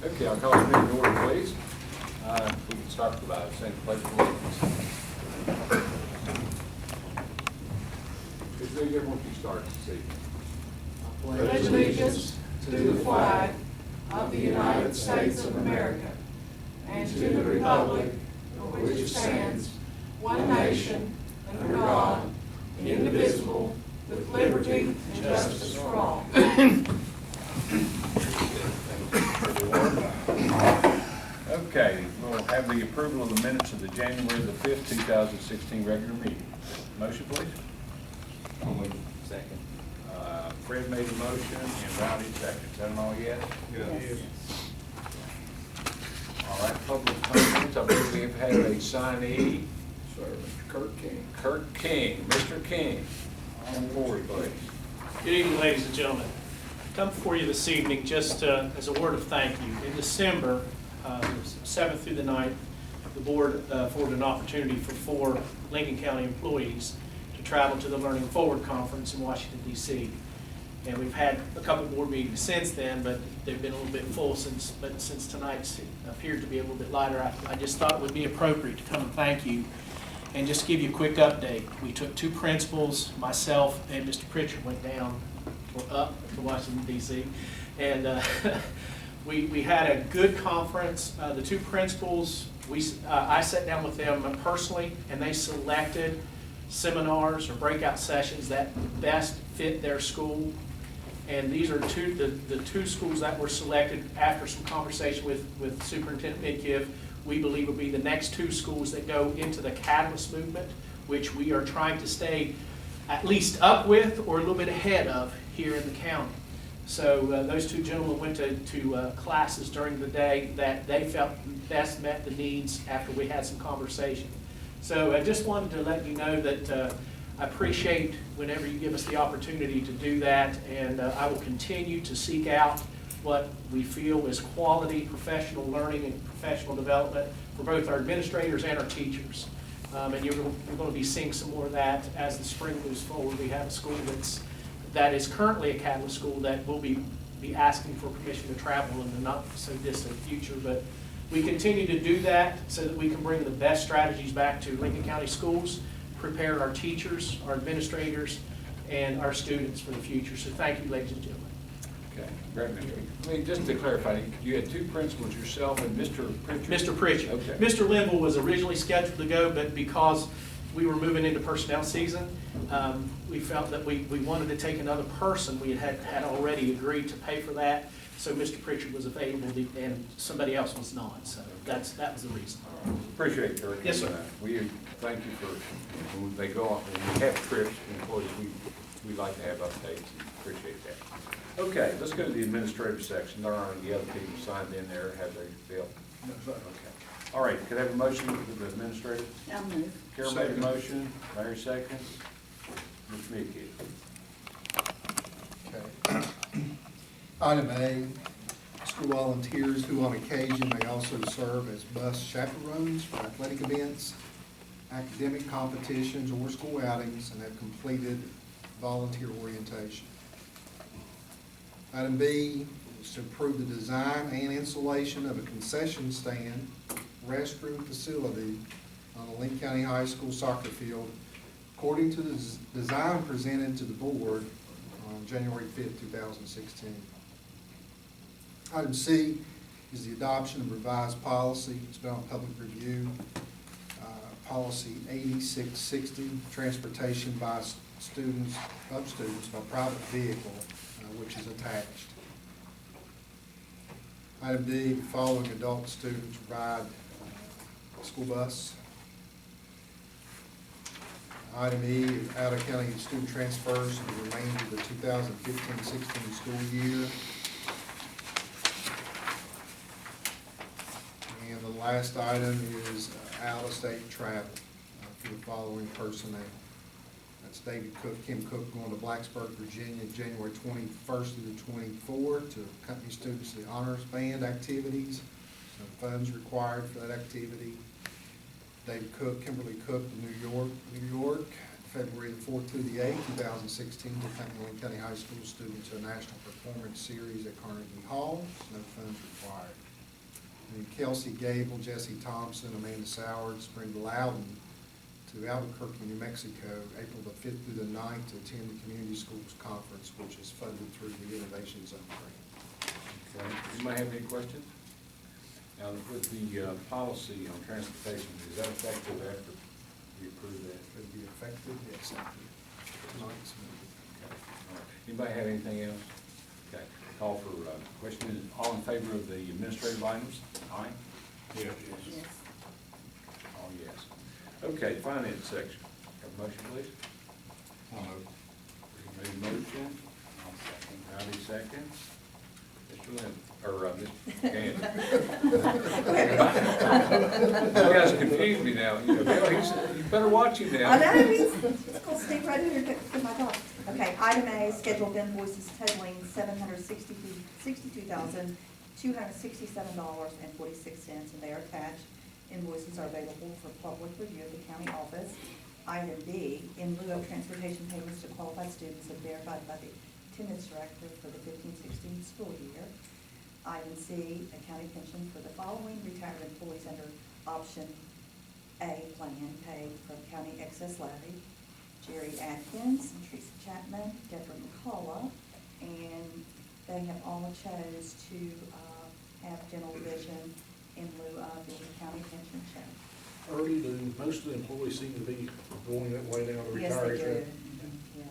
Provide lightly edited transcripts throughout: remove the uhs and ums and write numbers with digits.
Okay, I'll call the meeting to order, please. We can start by saying the pledge of allegiance. Ms. Vivian, won't you start this evening? Pledge allegiance to the flag of the United States of America and to the republic for which it stands, one nation, under God, indivisible, with liberty and justice for all. Okay, we'll have the approval of the minutes of the January the 5th, 2016 regular meeting. Motion, please. Second. Fred made a motion and Rowdy second. Is that an all yes? Yes. All right, public comments. I believe we have had a signee. Sir, Kurt King. Kurt King. Mr. King, on board, please. Good evening, ladies and gentlemen. I come before you this evening just as a word of thank you. In December, the 7th through the 9th, the board afforded an opportunity for 4 Lincoln County employees to travel to the Learning Forward Conference in Washington, D.C. And we've had a couple board meetings since then, but they've been a little bit full since tonight's appeared to be a little bit lighter. I just thought it would be appropriate to come and thank you and just give you a quick update. We took 2 principals, myself and Mr. Pritchard went down or up to Washington, D.C. And we had a good conference. The 2 principals, I sat down with them personally, and they selected seminars or breakout sessions that best fit their school. And these are the two schools that were selected after some conversation with Superintendent Midkiff. We believe will be the next 2 schools that go into the Catalyst movement, which we are trying to stay at least up with or a little bit ahead of here in the county. So those 2 gentlemen went to classes during the day that they felt best met the needs after we had some conversation. So I just wanted to let you know that I appreciate whenever you give us the opportunity to do that, and I will continue to seek out what we feel is quality professional learning and professional development for both our administrators and our teachers. And you're going to be seeing some more of that as the spring moves forward. We have a school that is currently a Catalyst school that will be asking for permission to travel in the not so distant future. But we continue to do that so that we can bring the best strategies back to Lincoln County schools, prepare our teachers, our administrators, and our students for the future. So thank you, ladies and gentlemen. Okay, great, Mr. King. I mean, just to clarify, you had 2 principals, yourself and Mr. Pritchard? Mr. Pritchard. Okay. Mr. Linville was originally scheduled to go, but because we were moving into personnel season, we felt that we wanted to take another person. We had already agreed to pay for that, so Mr. Pritchard was available and somebody else was not. So that was the reason. Appreciate it, Kurt. Yes, sir. We thank you for, when they go off, when we have trips, employees, we like to have updates. Appreciate that. Okay, let's go to the administrative section. There aren't any other people signed in there, have they, Bill? No, sir. Okay. All right, could I have a motion for the administrative? I'll move. Carol made a motion, Larry seconds. Mr. Mickey. Okay. Item A, school volunteers who on occasion may also serve as bus chaperones for athletic events, academic competitions, or school outings, and have completed volunteer orientation. Item B is to approve the design and installation of a concession stand restroom facility on the Lincoln County High School soccer field according to the design presented to the board on January 5th, 2016. Item C is the adoption of revised policy. It's been on public review. Policy 8660, transportation by students by private vehicle, which is attached. Item D, the following adult students ride school bus. Item E, out-of-county student transfers for the remainder of the 2015-16 school year. And the last item is out-of-state travel for the following personnel. That's David Cook, Kim Cook going to Blacksburg, Virginia, January 21st through the 24th to accompany students to the honors band activities. No funds required for that activity. David Cook, Kimberly Cook to New York, February the 4th through the 8th, 2016 to accompany Lincoln County High School students to a national performance series at Carnegie Hall. No funds required. and Kelsey Gable, Jesse Thompson, Amanda Sowers, Brenda Loudon to Albuquerque, New Mexico, April the 5th through the 9th to attend the Community Schools Conference, which is funded through the Innovation Zone grant. Okay, anybody have any questions? Now, with the policy on transportation, is that effective after we approve that? Could be effective, yes, after tonight's meeting. Okay, all right. Anybody have anything else? Okay, call for question. All in favor of the administrative items? Aye? Yes. Yes. All yes. Okay, finance section. Have a motion, please? Reed made a motion. Rowdy seconds. Mr. Lynn, or Mr. Gaines. You guys confused me now. You know, Bill, you better watch him now. I know, he's gonna stay right here to my dog. Okay, item A, scheduled invoices totaling $762,267.46, and they are attached. Invoices are available for public review at the county office. Item B, in lieu of transportation payments to qualified students as verified by the attendance director for the 15-16 school year. Item C, a county pension for the following retired employees under option A plan paid from county excess levy: Jerry Atkins, Teresa Chapman, Deborah McCullough, and they have all chose to have dental vision in lieu of the county pension check. Early, do most of the employees seem to be going that way now, the Yes, they retirees? do. right? Yeah.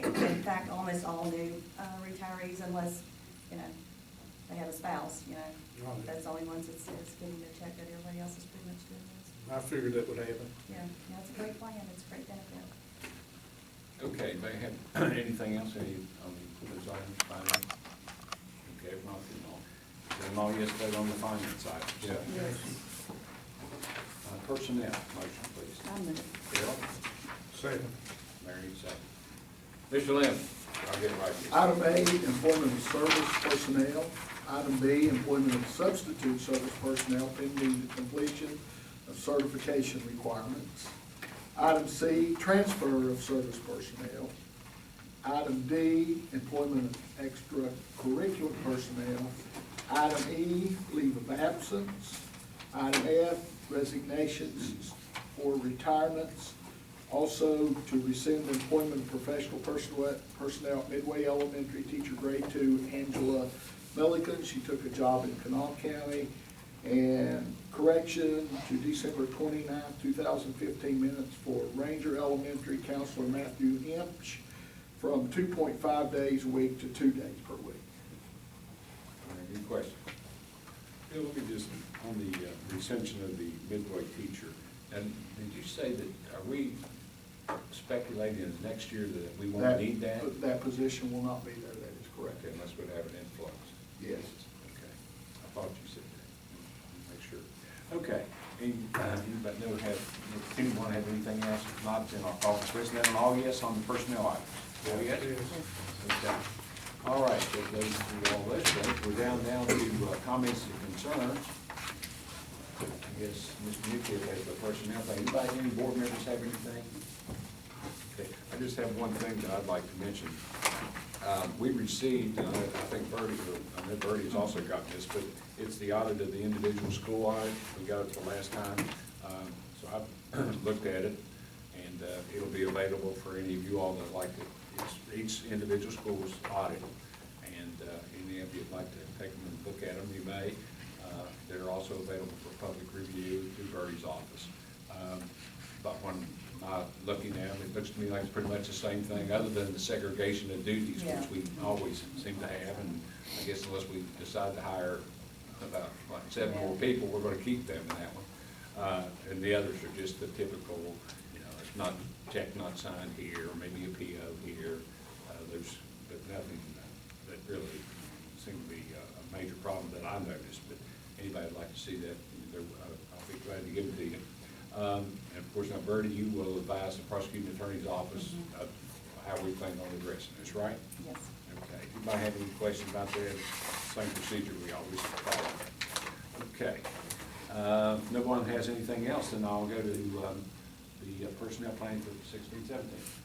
Okay. In fact, almost all new retirees, unless, you know, they have a spouse, you know, Right. that's the only ones that's getting the check, that everybody else is pretty much doing this. I figured that would happen. Yeah, it's a great plan, it's a great benefit. Okay, they have anything else any on those items, finance? Okay, if not, then all yes vote on the finance side. Yes. Personnel, motion, please. I move. Bill? Second. Mary, second. Mr. Lynn, I'll get it right. Item A, employment of service personnel. Item B, employment of substitute service personnel pending the completion of certification requirements. Item C, transfer of service personnel. Item D, employment of extracurricular personnel. Item E, leave of absence. Item F, resignations or retirements. Also, to rescind employment of professional personnel at Midway Elementary, teacher grade 2, Angela Milliken. She took a job in Kanawha County. And correction to December 29th, 2015 minutes for Ranger Elementary Counselor Matthew Inch from 2.5 days a week to 2 days per week. All right, any questions? Bill, let me just, on the recension of the Midway teacher, and did you say that, are we speculating in next year that we won't need that? That position will not be there, that is correct. Okay, unless we have an influx. Yes. Okay, I thought you said that. Make sure. Okay, anybody know, anyone have anything else? If not, then I'll call for personnel, and all yes on the personnel items. All yes? Okay. All right, so those are all those things. We're down to comments and concerns. I guess Mr. Newfield has the personnel thing. Anybody, any board members have anything? Okay, I just have one thing that I'd like to mention. We received, and I think Bertie, I know Bertie has also gotten this, but it's the audit of the individual school audit. We got it the last time. So I've looked at it, and it'll be available for any of you all that like it. It's each individual school's audit, and any of you would like to take them and look at them, you may. They're also available for public review through Bertie's office. But when looking at them, it looks to me like it's pretty much the same thing, other than the segregation of duties, Yeah. which we always seem to have, and I guess unless we decide to hire about like 7 more people, we're gonna keep them in that one. And the others are just the typical, you know, it's not check not signed here, or maybe a PO here. But nothing that really seemed to be a major problem that I noticed, but anybody'd like to see that, I'll be glad to give it to you. And of course, now Bertie, you will advise the prosecuting attorney's office of how we plan on addressing this, right? Yes. Okay, anybody have any questions about that? Same procedure we always follow. Okay. If no one has anything else, then I'll go to the personnel planning for 16-17.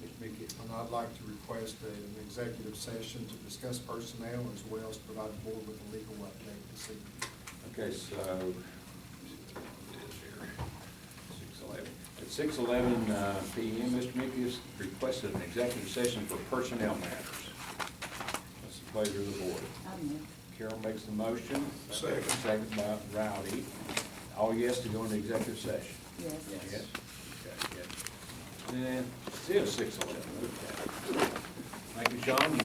Mr. Mickey. And I'd like to request an executive session to discuss personnel as well as provide the board with a legal update this evening. Okay, so, it is here, 6:11. At 6:11 PM, Mr. Mickey has requested an executive session for personnel matters. What's the pleasure of the board? I'll move. Carol makes the motion. Second. Second by Rowdy. All yes to go into executive session? Yes. Yes. Okay, yes. And still 6:11, okay. Thank you, John.